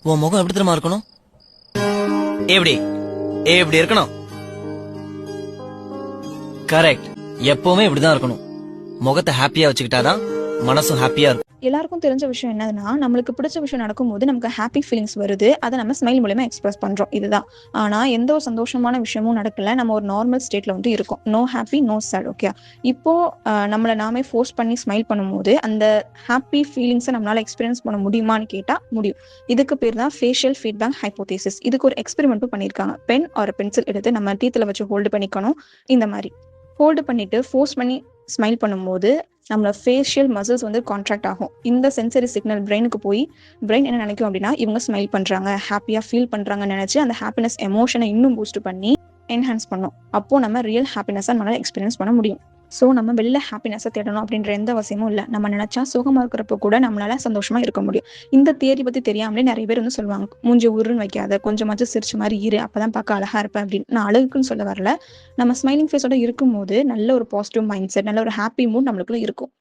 உன் முகம் எப்படி தெரியுமா இருக்கணும்? எப்படி எப்படி இருக்கணும்? கரெக்ட். எப்பவுமே இப்படிதான் இருக்கணும். முகத்தை ஹாப்பியா வச்சுக்கிட்டாதான் மனசும் ஹாப்பியா இருக்கும். எல்லாருக்கும் தெரிஞ்ச விஷயம் என்னதுன்னா, நம்மளுக்கு பிடிச்ச விஷயம் நடக்கும்போது நமக்கு ஹாப்பி ஃபீலிங்ஸ் வருது. அதை நம்ம ஸ்மைல் மூலியமா எக்ஸ்பிரஸ் பண்றோம். இதுதான். ஆனா எந்த ஒரு சந்தோஷமான விஷயமும் நடக்கல. நம்ம ஒரு நார்மல் ஸ்டேட்ல வந்து இருக்கோம். No happy, no sad. Okay. இப்போ நம்மள நாமே ஃபோர்ஸ் பண்ணி ஸ்மைல் பண்ணும்போது அந்த ஹாப்பி ஃபீலிங்ஸை நம்மளால எக்ஸ்பீரியன்ஸ் பண்ண முடியுமான்னு கேட்டா முடியும். இதுக்கு பேர் தான் ஃபேஷியல் ஃபீட்பேக் ஹைப்போதேசிஸ். இதுக்கு ஒரு எக்ஸ்பெரிமெண்ட்டும் பண்ணியிருக்காங்க. பென் ஒரு பென்சில் எடுத்து நம்ம டீத்துல வச்சு ஹோல்டு பண்ணிக்கணும். இந்த மாதிரி ஹோல்டு பண்ணிட்டு ஃபோர்ஸ் பண்ணி ஸ்மைல் பண்ணும்போது நம்மளோட ஃபேஷியல் மசில்ஸ் வந்து கான்ட்ராக்ட் ஆகும். இந்த சென்சரி சிக்னல் பிரெயினுக்கு போய் பிரெயின் என்ன நினைக்கும் அப்படின்னா, இவங்க ஸ்மைல் பண்றாங்க, ஹாப்பியா ஃபீல் பண்றாங்கன்னு நினைச்சு அந்த ஹாப்பினஸ் எமோஷனை இன்னும் பூஸ்ட் பண்ணி என்ஹான்ஸ் பண்ணும். அப்போ நம்ம ரியல் ஹாப்பினஸை நம்மளால எக்ஸ்பீரியன்ஸ் பண்ண முடியும். ஸோ நம்ம வெளில ஹாப்பினஸை தேடணும் அப்படின்ற எந்த அவசியமும் இல்லை. நம்ம நினைச்சா சுகமா இருக்கிறப்ப கூட நம்மளால சந்தோஷமா இருக்க முடியும். இந்த தியரி பத்தி தெரியாமலே நிறைய பேர் வந்து சொல்லுவாங்க, மூஞ்சி உருன்னு வைக்காத, கொஞ்சமாச்சும் சிரிச்ச மாதிரி இரு, அப்பதான் பார்க்க அழகா இருப்பேன் அப்படின்னு. நான் அழகுக்குன்னு சொல்ல வரல. நம்ம ஸ்மைலிங் ஃபேஸோட இருக்கும்போது நல்ல ஒரு பாசிட்டிவ் மைண்ட் செட், நல்ல ஒரு ஹாப்பி மூட் நம்மளுக்குள்ள இருக்கும்.